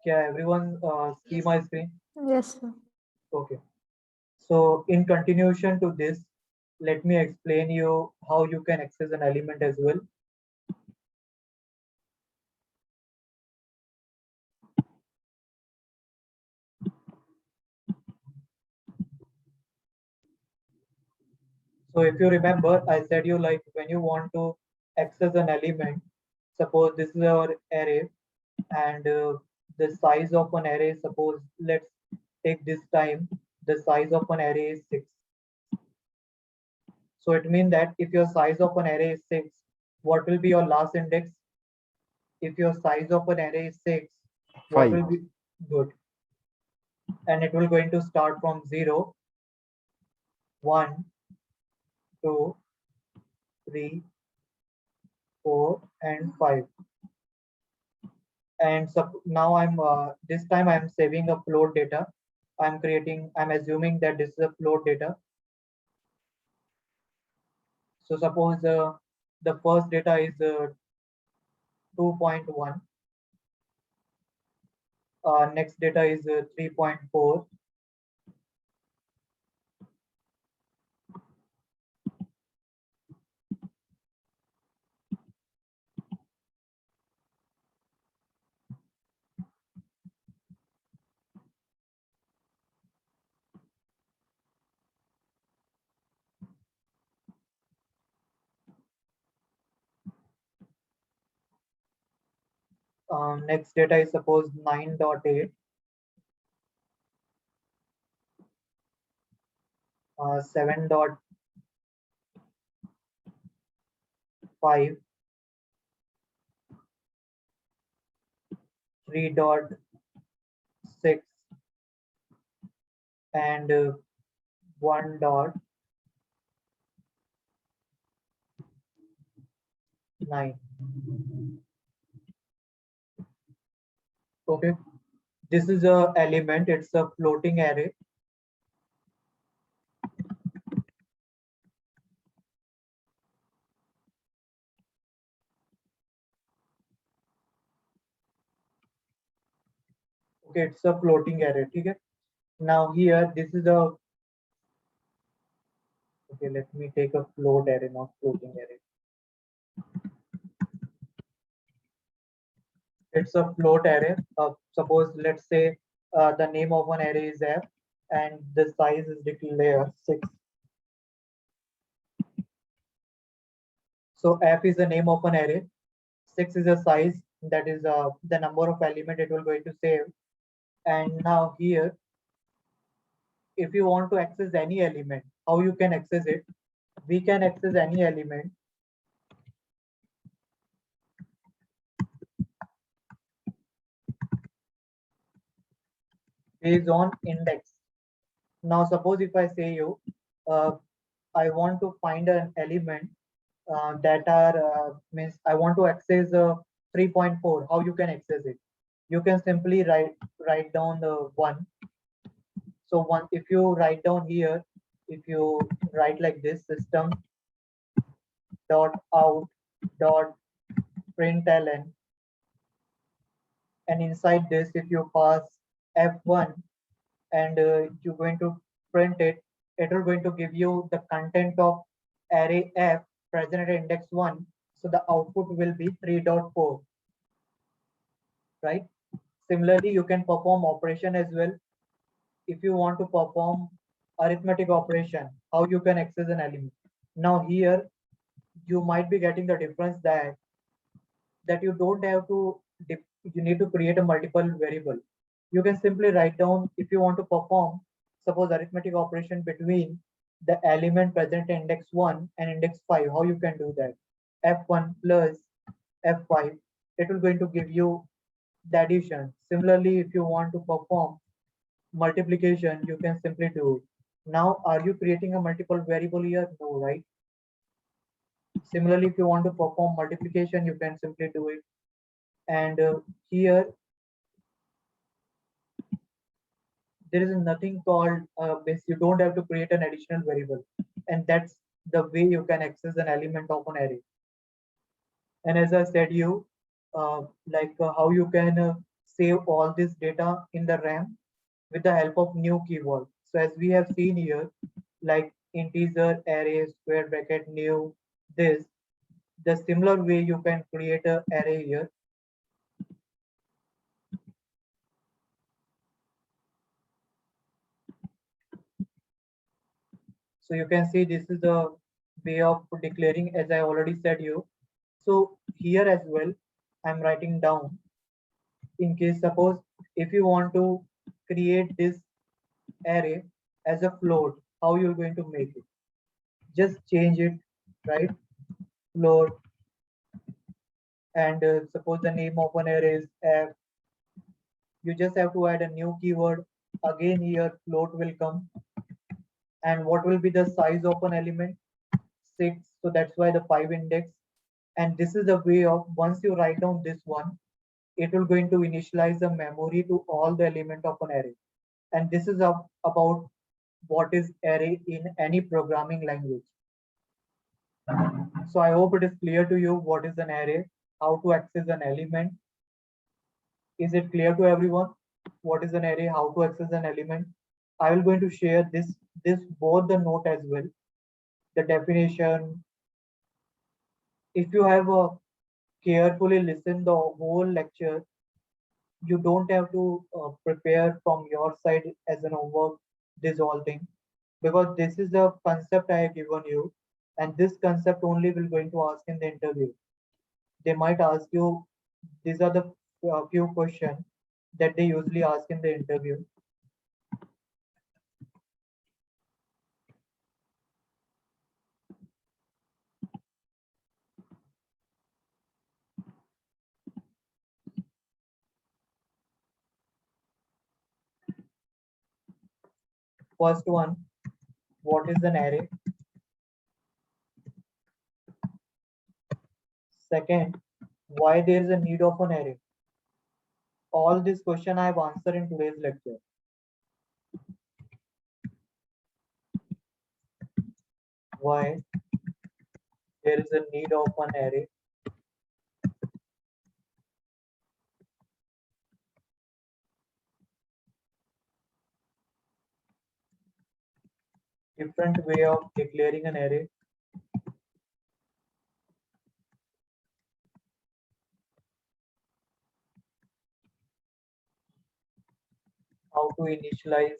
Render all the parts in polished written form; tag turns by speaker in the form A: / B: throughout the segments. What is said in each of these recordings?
A: Can everyone see my screen?
B: Yes, sir.
A: Okay. So in continuation to this, let me explain you how you can access an element as well. So if you remember, I said you like when you want to access an element, suppose this is our array and the size of an array, suppose let's take this time, the size of an array is 6. So it means that if your size of an array is 6, what will be your last index? If your size of an array is 6, what
C: 5.
A: will be good? And it will going to start from 0, 1, 2, 3, 4, and 5. And so now I'm this time I'm saving a float data. I'm assuming that this is a float data. So suppose the first data is 2.1. Next data is 3.4. Next data is suppose 9.8. 7.5. 3.6 and 1.9. Okay, this is a element, it's a floating array. Okay, it's a floating array. Okay, now here this is a, okay, let me take a float array, not floating array. It's a float array. Suppose let's say the name of an array is f and the size is declared 6. So f is the name of an array, 6 is a size, that is the number of element it will going to save. And now here, if you want to access any element, how you can access it? We can access any element based on index. Now suppose if I say you, I want to find an element that are means I want to access 3.4. How you can access it? You can simply write down the 1. So one, if you write down here, if you write like this, system dot out dot println, and inside this if you pass f1 and you're going to print it, it will going to give you the content of array f present at index 1. So the output will be 3.4, right? Similarly, you can perform operation as well. If you want to perform arithmetic operation, how you can access an element? Now here you might be getting the difference that you don't have to you need to create a multiple variable. You can simply write down, if you want to perform suppose arithmetic operation between the element present in index 1 and index 5, how you can do that? F1 plus F5, it will going to give you the addition. Similarly, if you want to perform multiplication, you can simply do it. Now are you creating a multiple variable here? No, right? Similarly, if you want to perform multiplication, you can simply do it. And here there is nothing called you don't have to create an additional variable, and that's the way you can access an element of an array. And as I said you, how you can save all this data in the RAM with the help of new keyword. So as we have seen here, like integer, array, square bracket, new, this, the similar way you can create a array here. So you can see this is a way of declaring, as I already said you. So here as well, I'm writing down in case suppose if you want to create this array as a float, how you're going to make it. Just change it, right? Float, and suppose the name of an array is f. You just have to add a new keyword. Again here float will come. And what will be the size of an element? 6. So that's why the 5 index. And this is the way of once you write down this one, it will going to initialize the memory to all the element of an array. And this is about what is array in any programming language. So I hope it is clear to you what is an array, how to access an element. Is it clear to everyone? What is an array, how to access an element? I will going to share this both the note as well, the definition. If you have carefully listened the whole lecture, you don't have to prepare from your side as an homework this whole thing, because this is the concept I have given you, and this concept only will going to ask in the interview. They might ask you, these are the few questions that they usually ask in the interview. First one, what is an array? Second, why there is a need of an array? All this question I have answered in today's lecture. Why there is a need of an array? Different way of declaring an array. How to initialize,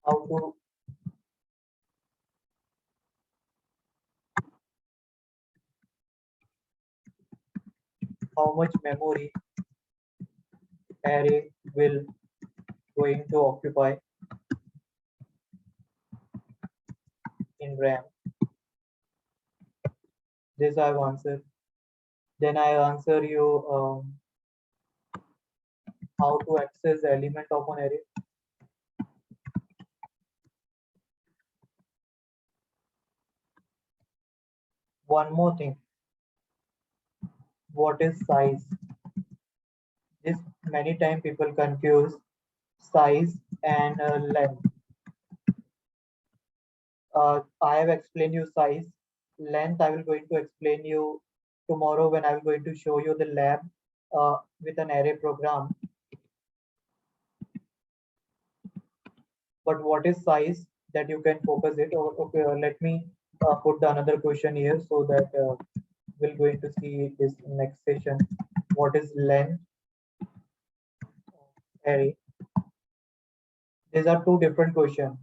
A: how to how much memory array will going to occupy in RAM. This I've answered. Then I answer you how to access the element of an array. One more thing. What is size? This many times people confuse size and length. I have explained you size. Length I will going to explain you tomorrow when I will going to show you the lab with an array program. But what is size that you can focus it? Or okay, let me put the another question here so that we'll going to see this next session. What is length array? These are two different questions.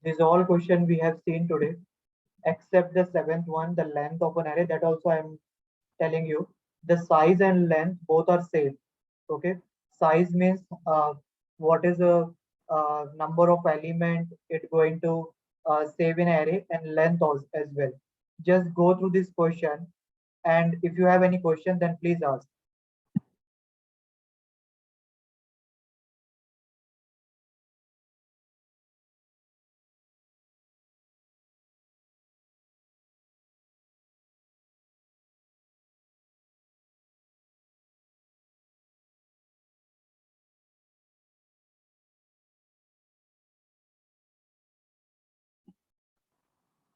A: These all question we have seen today, except the seventh one, the length of an array. That also I am telling you. the size and length both are same. Okay, size means what is the number of element it going to save in array, and length also as well. Just go through this question, and if you have any question, then please ask.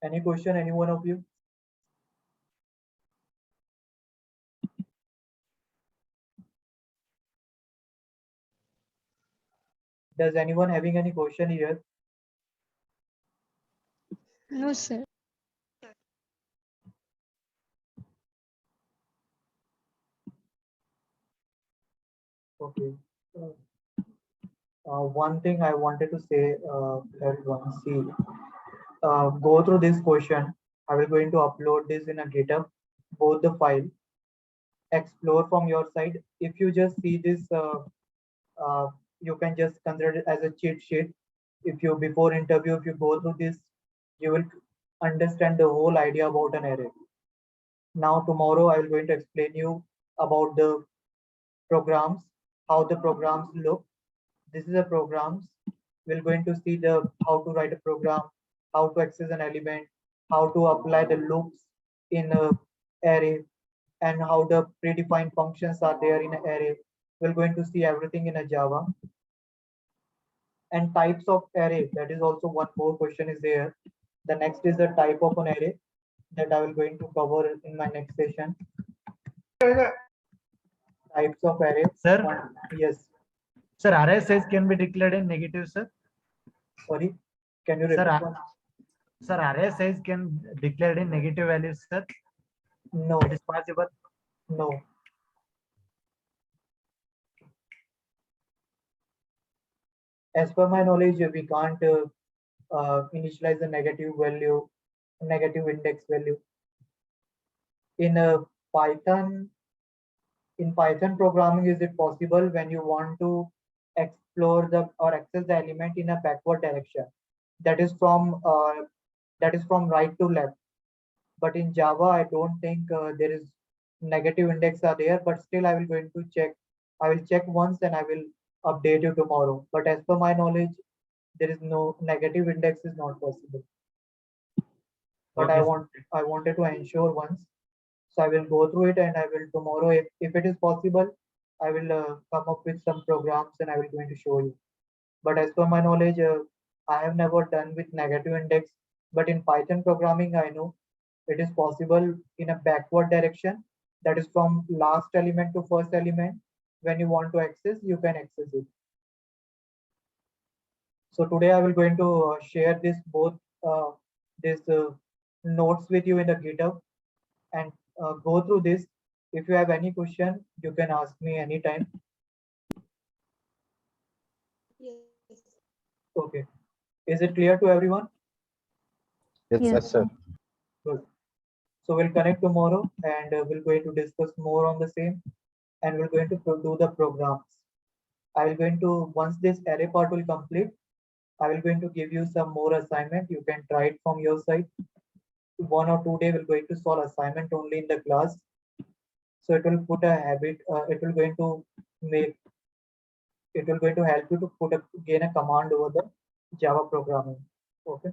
A: Any question, any one of you? Does anyone having any question here?
B: No, sir.
A: Okay. One thing I wanted to say, everyone, see, go through this question. I will going to upload this in a GitHub, both the file. Explore from your side. If you just see this, uh, you can just consider it as a cheat sheet. If you before interview, if you go through this, you will understand the whole idea about an array. Now tomorrow I will going to explain you about the programs, how the programs look. This is a programs. We're going to see the how to write a program, how to access an element, how to apply the loops in a array, and how the predefined functions are there in an array. We're going to see everything in a Java. And types of array, that is also one more question is there. The next is the type of an array that I will going to cover in my next session. Types of array.
C: Sir?
A: Yes.
C: Sir, array size can be declared in negative, sir.
A: Sorry, can you
C: Sir,
A: repeat one?
C: Sir, array size can declared in negative values, sir.
A: No,
C: It is possible.
A: no. As per my knowledge, we can't initialize the negative value, negative index value. In Python, in Python programming, is it possible when you want to explore the or access the element in a backward direction? That is from right to left. But in Java, I don't think there is negative index are there. But still, I will going to check. I will check once and I will update you tomorrow. But as per my knowledge, there is no negative index is not possible. But
C: Okay,
A: I wanted to ensure once. So I will go through it and I will tomorrow, if it is possible, I will come up with some programs and I will going to show you. But as per my knowledge, I have never done with negative index. But in Python programming, I know it is possible in a backward direction. That is from last element to first element. When you want to access, you can access it. So today I will going to share this both this notes with you in the GitHub and go through this. If you have any question, you can ask me anytime.
B: Yes.
A: Okay. Is it clear to everyone?
D: Yes,
B: Yes.
D: sir.
A: Good. So we'll connect tomorrow and we're going to discuss more on the same, and we're going to do the programs. I will going to, once this array part will complete, I will going to give you some more assignment. You can try it from your side. 1 or 2 days we're going to solve assignment only in the class. So it will put a habit, it will going to make, it will going to help you to gain a command over the Java programming. Okay.